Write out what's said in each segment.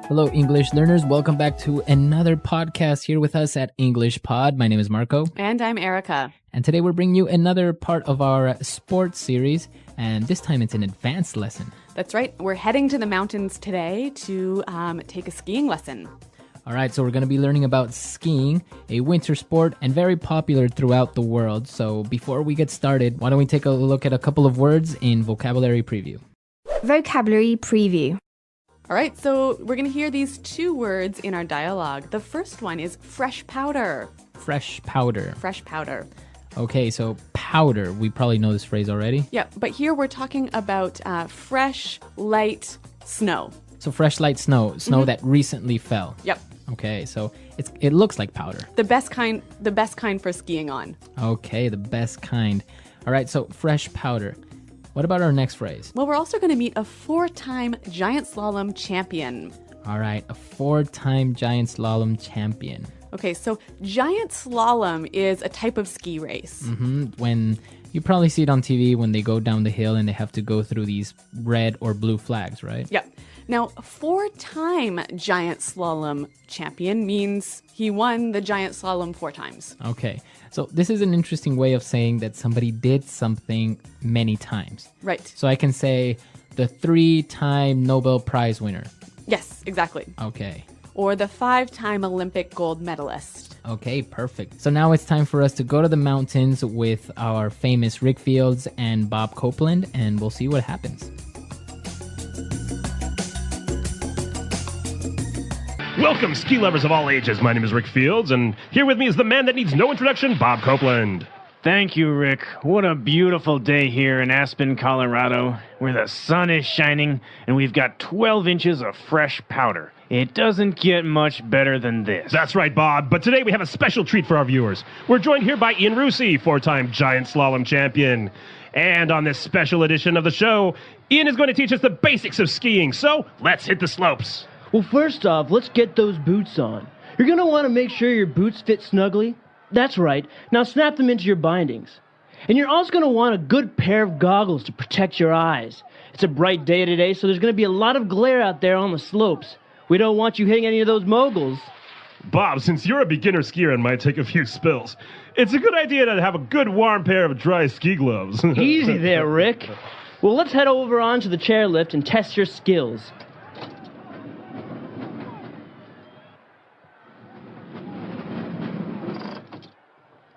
Hello, English learners. Welcome back to another podcast here with us at English Pod. My name is Marco. And I'm Erica. And today we're bringing you another part of our sports series. And this time it's an advanced lesson. That's right. We're heading to the mountains today to take a skiing lesson. All right, so we're going to be learning about skiing, a winter sport and very popular throughout the world. So before we get started, why don't we take a look at a couple of words in vocabulary preview. Vocabulary preview. All right, so we're going to hear these two words in our dialogue. The first one is fresh powder. Fresh powder. Fresh powder. Okay, so powder. We probably know this phrase already. Yeah, but here we're talking about fresh, light snow. So fresh, light snow that recently fell. Yep. Okay, so it looks like powder. The best kind for skiing on. Okay, the best kind. All right, so fresh powder. What about our next phrase? Well, we're also going to meet a 4-time giant slalom champion. All right, a 4-time giant slalom champion. Okay, so giant slalom is a type of ski race. When you probably see it on TV when they go down the hill and they have to go through these red or blue flags, right? Yep. Now, 4-time giant slalom champion means he won the giant slalom 4 times. Okay, so this is an interesting way of saying that somebody did something many times. Right. So I can say the 3-time Nobel Prize winner. Yes, exactly. Okay. Or the 5-time Olympic gold medalist. Okay, perfect. So now it's time for us to go to the mountains with our famous Rick Fields and Bob Copeland, and we'll see what happens. Welcome, ski lovers of all ages. My name is Rick Fields, and here with me is the man that needs no introduction, Bob Copeland. Thank you, Rick. What a beautiful day here in Aspen, Colorado, where the sun is shining and we've got 12 inches of fresh powder. It doesn't get much better than this. That's right, Bob, but today we have a special treat for our viewers. We're joined here by Ian Rusi, 4-time giant slalom champion. And on this special edition of the show, Ian is going to teach us the basics of skiing, so let's hit the slopes. Well, first off, let's get those boots on. You're going to want to make sure your boots fit snugly. That's right. Now snap them into your bindings. And you're also going to want a good pair of goggles to protect your eyes. It's a bright day today, so there's going to be a lot of glare out there on the slopes. We don't want you hitting any of those moguls. Bob, since you're a beginner skier and might take a few spills, it's a good idea to have a good warm pair of dry ski gloves. Easy there, Rick. Well, let's head over onto the chairlift and test your skills.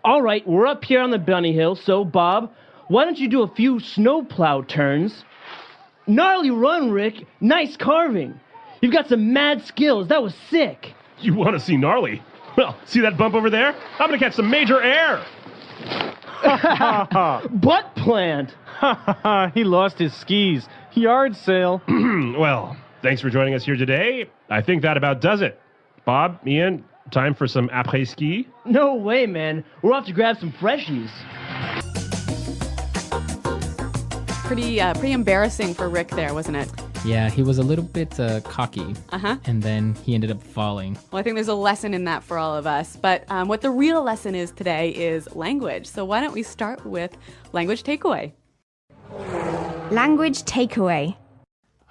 All right, we're up here on the bunny hill, so Bob, why don't you do a few snowplow turns? Gnarly run, Rick. Nice carving. You've got some mad skills. That was sick. You want to see gnarly? Well, see that bump over there? I'm going to catch some major air. Butt plant. He lost his skis. Yard sale. Well, thanks for joining us here today. I think that about does it. Bob, Ian, time for some après-ski? No way, man. We're off to grab some freshies. Pretty embarrassing for Rick there, wasn't it? Yeah, he was a little bit cocky, and then he ended up falling. Well, I think there's a lesson in that for all of us. But what the real lesson is today is language. So why don't we start with language takeaway? Language takeaway.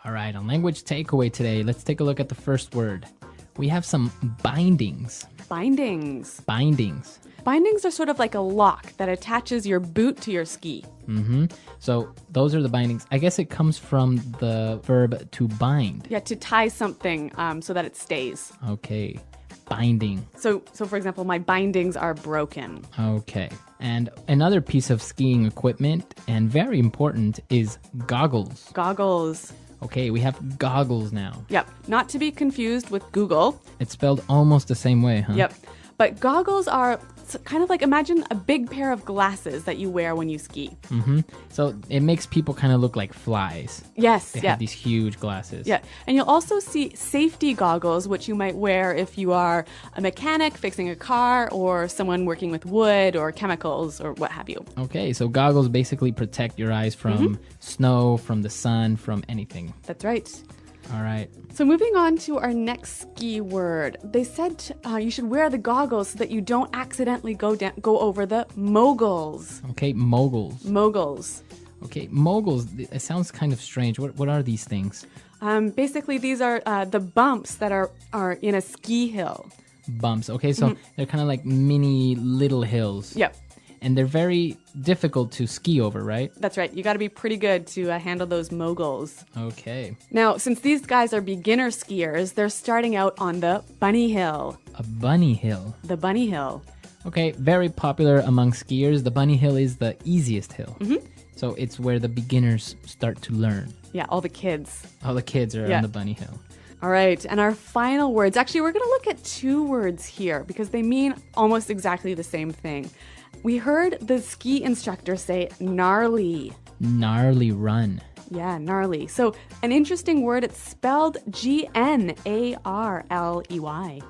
All right, on language takeaway today, let's take a look at the first word. We have some bindings. Bindings. Bindings. Bindings are sort of like a lock that attaches your boot to your ski. So those are the bindings. I guess it comes from the verb to bind. Yeah, to tie something so that it stays. Okay, binding. So for example, my bindings are broken. Okay, and another piece of skiing equipment, and very important, is goggles. Goggles. Okay, we have goggles now. Yep, not to be confused with Google. It's spelled almost the same way, huh? Yep, but goggles are kind of like, imagine a big pair of glasses that you wear when you ski. So it makes people kind of look like flies. Yes, They yeah. have these huge glasses. Yeah, and you'll also see safety goggles, which you might wear if you are a mechanic fixing a car or someone working with wood or chemicals or what have you. Okay, so goggles basically protect your eyes from snow, from the sun, from anything. That's right. All right. So moving on to our next ski word. They said you should wear the goggles so that you don't accidentally go over the moguls. Okay, moguls. Moguls. Okay, moguls. It sounds kind of strange. What are these things? Basically, these are the bumps that are in a ski hill. Bumps. Okay, so they're kind of like mini little hills. Yep. And they're very difficult to ski over, right? That's right. You got to be pretty good to handle those moguls. Okay. Now, since these guys are beginner skiers, they're starting out on the bunny hill. A bunny hill. The bunny hill. Okay, very popular among skiers. The bunny hill is the easiest hill. So it's where the beginners start to learn. Yeah, all the kids. All the kids are on the bunny hill. All right, and our final words. Actually, we're going to look at two words here because they mean almost exactly the same thing. We heard the ski instructor say gnarly. Gnarly run. Yeah, gnarly. So an interesting word, it's spelled Gnarley.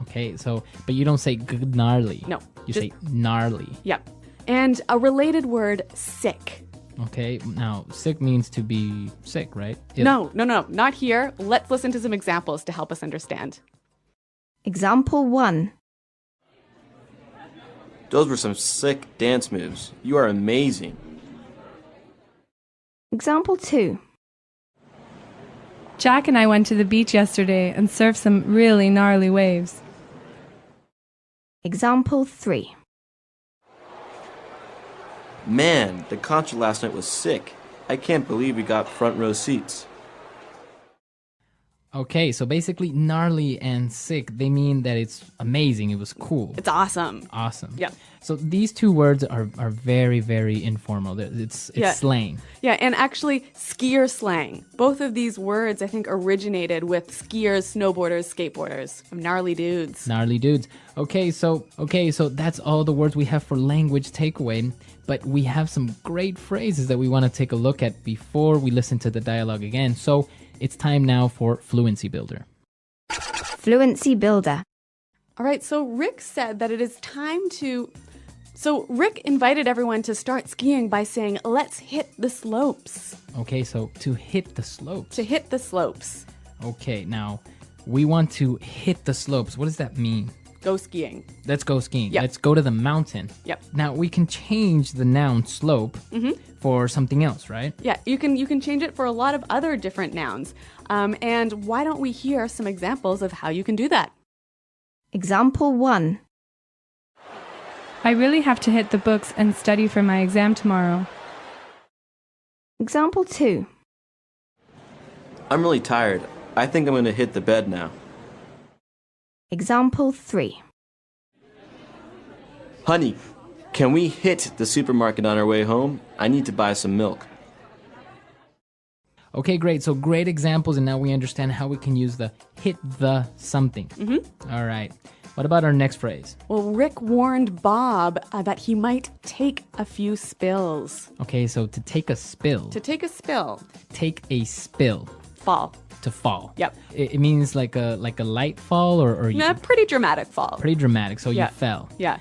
Okay, so, but you don't say gnarly. No, You just- say gnarly. Yep. And a related word, sick. Okay, now, sick means to be sick, right? No, not here. Let's listen to some examples to help us understand. Example 1. Those were some sick dance moves. You are amazing. Example 2. Jack and I went to the beach yesterday and surfed some really gnarly waves. Example 3. Man, the concert last night was sick. I can't believe we got front row seats. Okay, so basically gnarly and sick, they mean that it's amazing, it was cool. It's awesome. Awesome. Yep. So these two words are very, very informal. It's Yeah. slang. Yeah, and actually, skier slang. Both of these words, I think, originated with skiers, snowboarders, skateboarders. Some gnarly dudes. Gnarly dudes. Okay, so that's all the words we have for language takeaway. But we have some great phrases that we want to take a look at before we listen to the dialogue again. So it's time now for Fluency Builder. Fluency Builder. All right, so Rick said that it is time to... So Rick invited everyone to start skiing by saying, let's hit the slopes. Okay, so to hit the slopes. To hit the slopes. Okay, now we want to hit the slopes. What does that mean? Go skiing. Let's go skiing. Yep. Let's go to the mountain. Yep. Now we can change the noun slope for something else, right? Yeah, you can change it for a lot of other different nouns. And why don't we hear some examples of how you can do that? Example 1. I really have to hit the books and study for my exam tomorrow. Example 2. I'm really tired. I think I'm going to hit the bed now. Example 3. Honey, can we hit the supermarket on our way home? I need to buy some milk. Okay, great. So great examples, and now we understand how we can use the hit the something. All right. What about our next phrase? Well, Rick warned Bob that he might take a few spills. Okay, so to take a spill. To take a spill. Take a spill. Fall. To fall. Yep. It means like a light fall or you, A pretty dramatic fall. pretty dramatic. So Yeah. you fell. Yeah.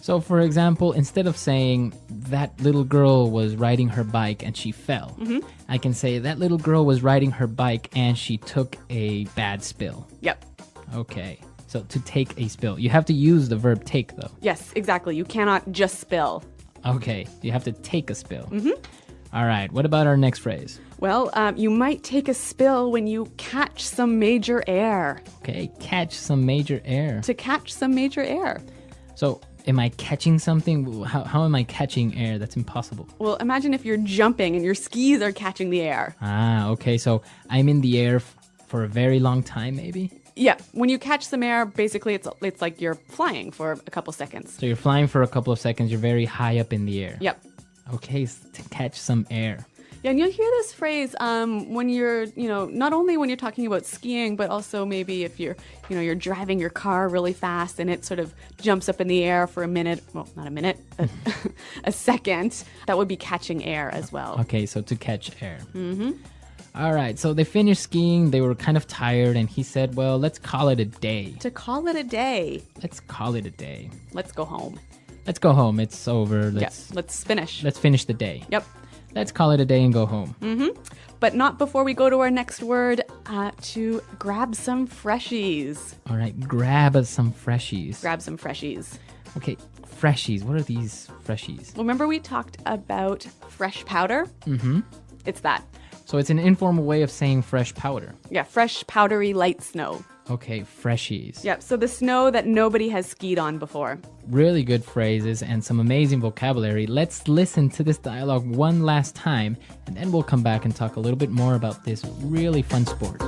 So for example, instead of saying that little girl was riding her bike and she fell, I can say that little girl was riding her bike and she took a bad spill. Yep. Okay. So to take a spill. You have to use the verb take though. Yes, exactly. You cannot just spill. Okay. You have to take a spill. All right. What about our next phrase? Well, you might take a spill when you catch some major air. Okay. Catch some major air. To catch some major air. So am I catching something? How am I catching air? That's impossible. Well, imagine if you're jumping and your skis are catching the air. Ah, okay. So I'm in the air for a very long time, maybe? Yeah, when you catch some air, basically it's like you're flying for a couple seconds. So you're flying for a couple of seconds. You're very high up in the air. Yep. Okay, to catch some air. Yeah, and you'll hear this phrase when you're, not only when you're talking about skiing, but also maybe if you're driving your car really fast and it sort of jumps up in the air for a minute. Well, not a minute, a second. That would be catching air as well. Okay, so to catch air. All right, so they finished skiing. They were kind of tired, and he said, well, let's call it a day. To call it a day, Let's call it a day. let's go home. Let's go home. It's over. Let's finish. Let's finish the day. Yep. Let's call it a day and go home. But not before we go to our next word, to grab some freshies. All right, grab us some freshies. Grab some freshies. Okay, freshies. What are these freshies? Well, remember we talked about fresh powder? Mm-hmm. It's that. So it's an informal way of saying fresh powder. Yeah, fresh, powdery, light snow. Okay, freshies. Yep, so the snow that nobody has skied on before. Really good phrases and some amazing vocabulary. Let's listen to this dialogue one last time, and then we'll come back and talk a little bit more about this really fun sport.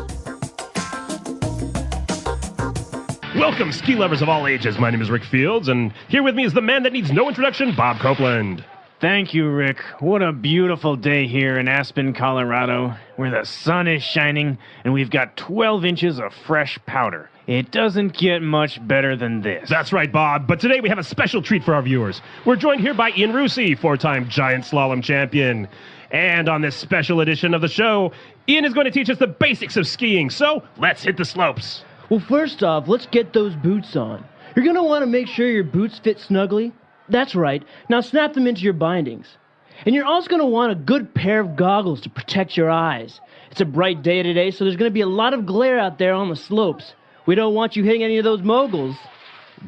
Welcome, ski lovers of all ages. My name is Rick Fields, and here with me is the man that needs no introduction, Bob Copeland. Thank you, Rick. What a beautiful day here in Aspen, Colorado, where the sun is shining and we've got 12 inches of fresh powder. It doesn't get much better than this. That's right, Bob. But today we have a special treat for our viewers. We're joined here by Ian Rusi, four-time giant slalom champion. And on this special edition of the show, Ian is going to teach us the basics of skiing. So let's hit the slopes. Well, first off, let's get those boots on. You're going to want to make sure your boots fit snugly. That's right. Now snap them into your bindings. And you're also going to want a good pair of goggles to protect your eyes. It's a bright day today, so there's going to be a lot of glare out there on the slopes. We don't want you hitting any of those moguls.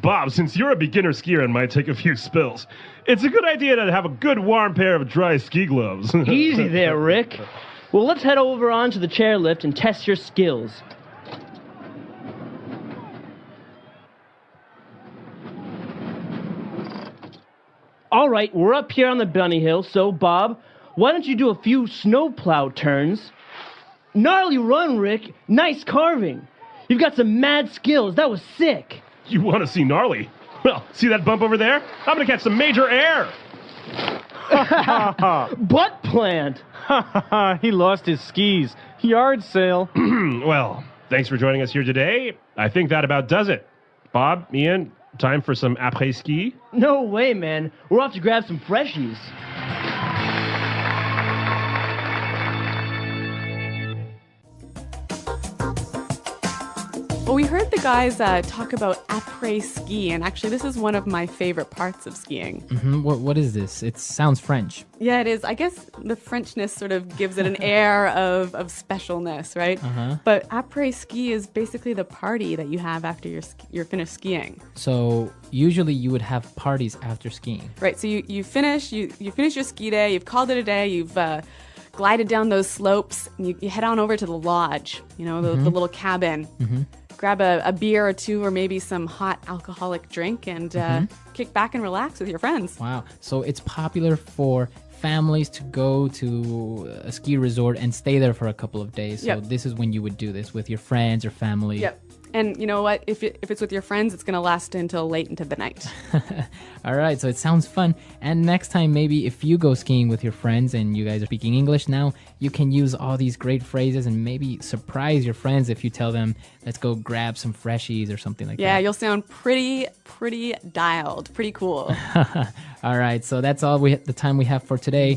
Bob, since you're a beginner skier and might take a few spills, it's a good idea to have a good warm pair of dry ski gloves. Easy there, Rick. Well, let's head over onto the chairlift and test your skills. All right, we're up here on the bunny hill, so Bob, why don't you do a few snowplow turns? Gnarly run, Rick. Nice carving. You've got some mad skills. That was sick. You want to see gnarly? Well, see that bump over there? I'm going to catch some major air. Butt plant. He lost his skis. Yard sale. Well, thanks for joining us here today. I think that about does it. Bob, Ian, time for some après-ski? No way, man. We're off to grab some freshies. Well, we heard the guys talk about après-ski, and actually this is one of my favorite parts of skiing. Mm-hmm. What is this? It sounds French. Yeah, it is. I guess the Frenchness sort of gives it an air of specialness, right? Uh-huh. But après-ski is basically the party that you have after you're finished skiing. So usually you would have parties after skiing. Right, so you finish your ski day, you've called it a day, you've glided down those slopes, and you head on over to the lodge, the little cabin. Mm-hmm. Grab a beer or two or maybe some hot alcoholic drink and kick back and relax with your friends. Wow. So it's popular for families to go to a ski resort and stay there for a couple of days. So Yep. this is when you would do this with your friends or family. Yep. And you know what? If it's with your friends, it's going to last until late into the night. All right, so it sounds fun. And next time, maybe if you go skiing with your friends and you guys are speaking English now, you can use all these great phrases and maybe surprise your friends if you tell them, let's go grab some freshies or something like Yeah, that. you'll sound pretty dialed, pretty cool. All right, so that's all the time we have for today.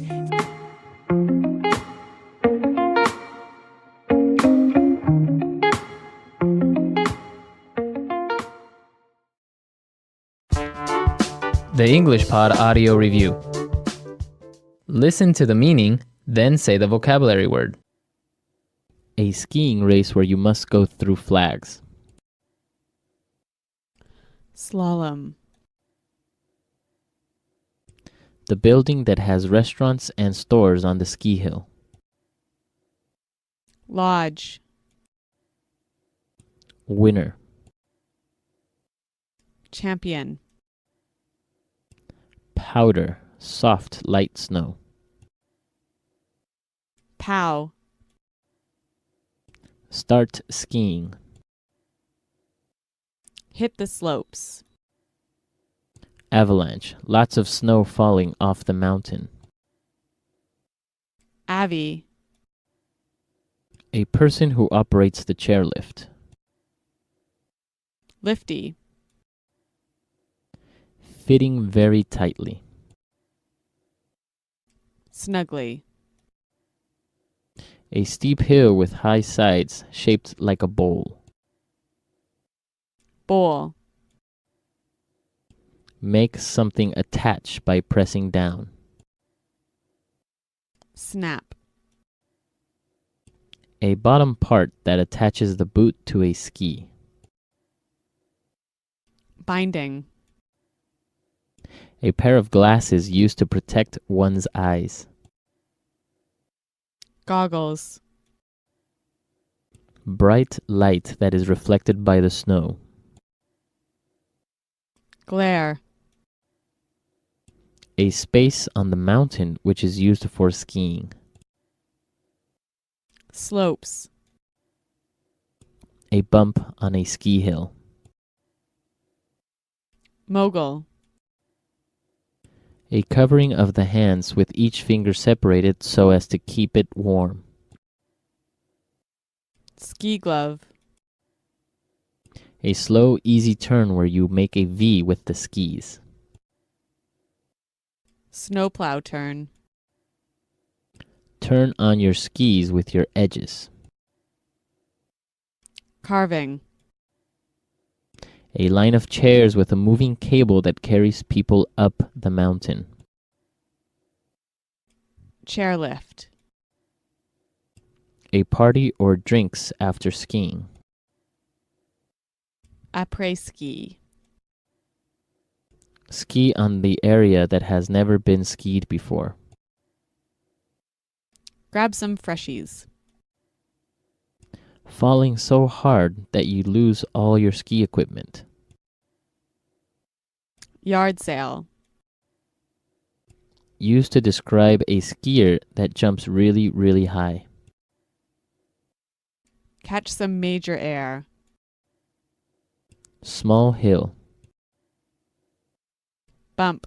The English Pod Audio Review. Listen to the meaning, then say the vocabulary word. A skiing race where you must go through flags. Slalom. The building that has restaurants and stores on the ski hill. Lodge. Winner. Champion. Powder, soft, light snow. Pow. Start skiing. Hit the slopes. Avalanche, lots of snow falling off the mountain. Avi. A person who operates the chairlift. Lifty. Fitting very tightly. Snugly. A steep hill with high sides shaped like a bowl. Bowl. Make something attach by pressing down. Snap. A bottom part that attaches the boot to a ski. Binding. A pair of glasses used to protect one's eyes. Goggles. Bright light that is reflected by the snow. Glare. A space on the mountain which is used for skiing. Slopes. A bump on a ski hill. Mogul. A covering of the hands with each finger separated so as to keep it warm. Ski glove. A slow, easy turn where you make a V with the skis. Snowplow turn. Turn on your skis with your edges. Carving. A line of chairs with a moving cable that carries people up the mountain. Chairlift. A party or drinks after skiing. Après ski. Ski on the area that has never been skied before. Grab some freshies. Falling so hard that you lose all your ski equipment. Yard sale. Used to describe a skier that jumps really, really high. Catch some major air. Small hill. Bump.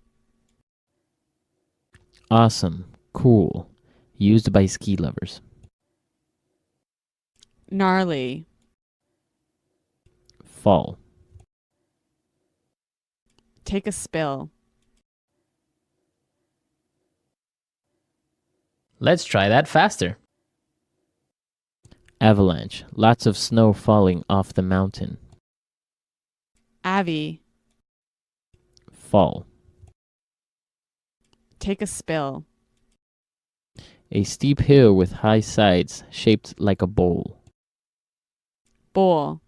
Awesome. Cool. Used by ski lovers. Gnarly. Fall. Take a spill. Let's try that faster. Avalanche. Lots of snow falling off the mountain. Avi. Fall. Take a spill. A steep hill with high sides shaped like a bowl. Bowl.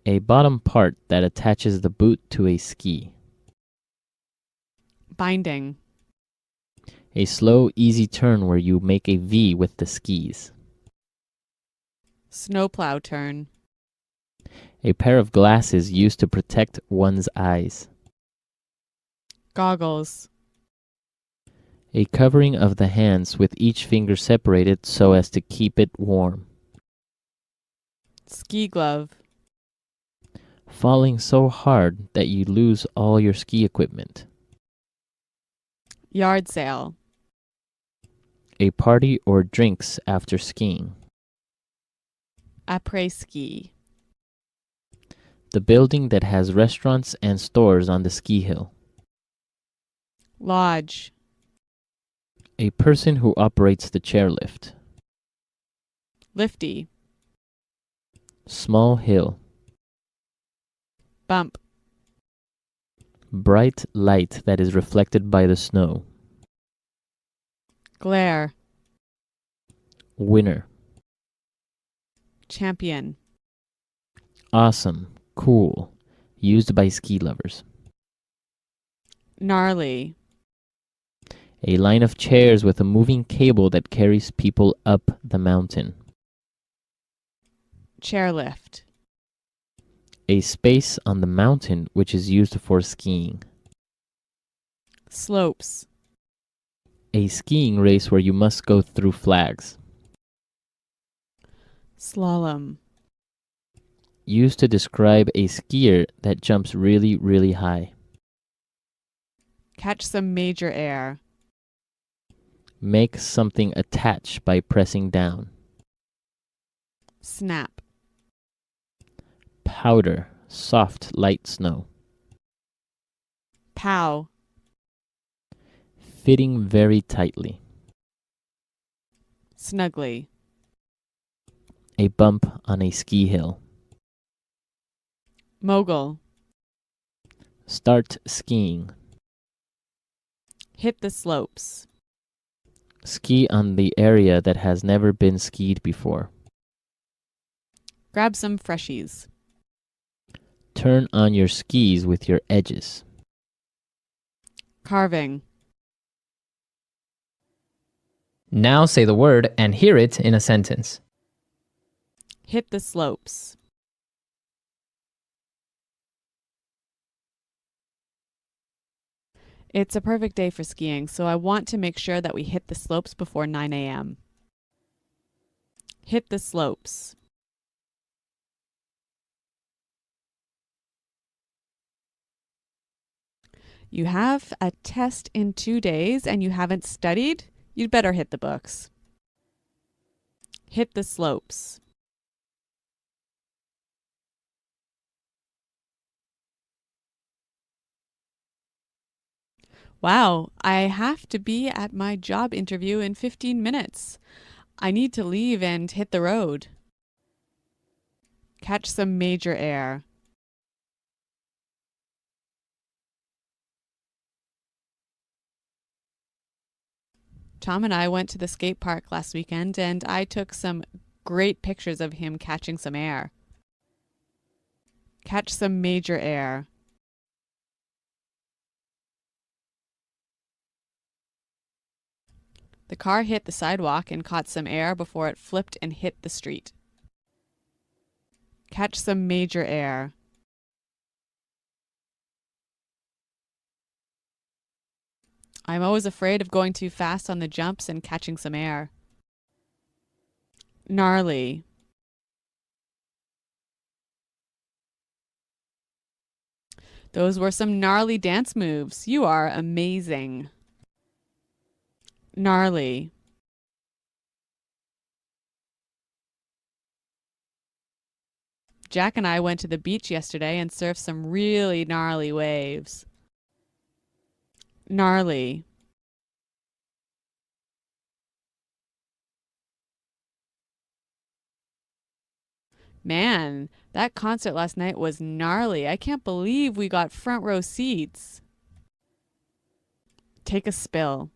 A bottom part that attaches the boot to a ski. Binding. A slow, easy turn where you make a V with the skis. Snowplow turn. A pair of glasses used to protect one's eyes. Goggles. A covering of the hands with each finger separated so as to keep it warm. Ski glove. Falling so hard that you lose all your ski equipment. Yard sale. A party or drinks after skiing. Après ski. The building that has restaurants and stores on the ski hill. Lodge. A person who operates the chairlift. Lifty. Small hill. Bump. Bright light that is reflected by the snow. Glare. Winner. Champion. Awesome. Cool. Used by ski lovers. Gnarly. A line of chairs with a moving cable that carries people up the mountain. Chairlift. A space on the mountain which is used for skiing. Slopes. A skiing race where you must go through flags. Slalom. Used to describe a skier that jumps really, really high. Catch some major air. Make something attach by pressing down. Snap. Powder, soft, light snow. Pow. Fitting very tightly. Snugly. A bump on a ski hill. Mogul. Start skiing. Hit the slopes. Ski on the area that has never been skied before. Grab some freshies. Turn on your skis with your edges. Carving. Now say the word and hear it in a sentence. Hit the slopes. It's a perfect day for skiing, so I want to make sure that we hit the slopes before 9 a.m. Hit the slopes. You have a test in 2 days and you haven't studied? You'd better hit the books. Hit the slopes. Wow, I have to be at my job interview in 15 minutes. I need to leave and hit the road. Catch some major air. Tom and I went to the skate park last weekend and I took some great pictures of him catching some air. Catch some major air. The car hit the sidewalk and caught some air before it flipped and hit the street. Catch some major air. I'm always afraid of going too fast on the jumps and catching some air. Gnarly. Those were some gnarly dance moves. You are amazing. Gnarly. Jack and I went to the beach yesterday and surfed some really gnarly waves. Gnarly. Man, that concert last night was gnarly. I can't believe we got front row seats. Take a spill.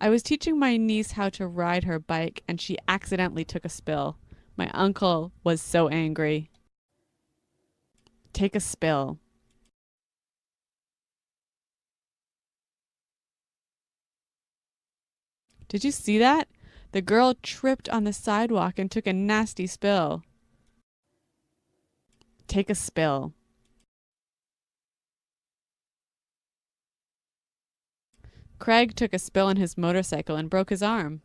I was teaching my niece how to ride her bike and she accidentally took a spill. My uncle was so angry. Take a spill. Did you see that? The girl tripped on the sidewalk and took a nasty spill. Take a spill. Craig took a spill on his motorcycle and broke his arm.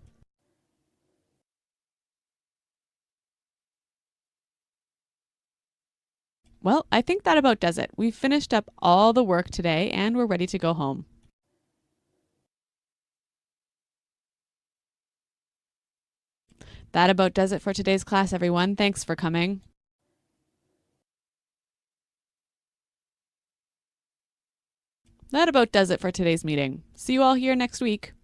Well, I think that about does it. We've finished up all the work today and we're ready to go home. That about does it for today's class, everyone. Thanks for coming. That about does it for today's meeting. See you all here next week.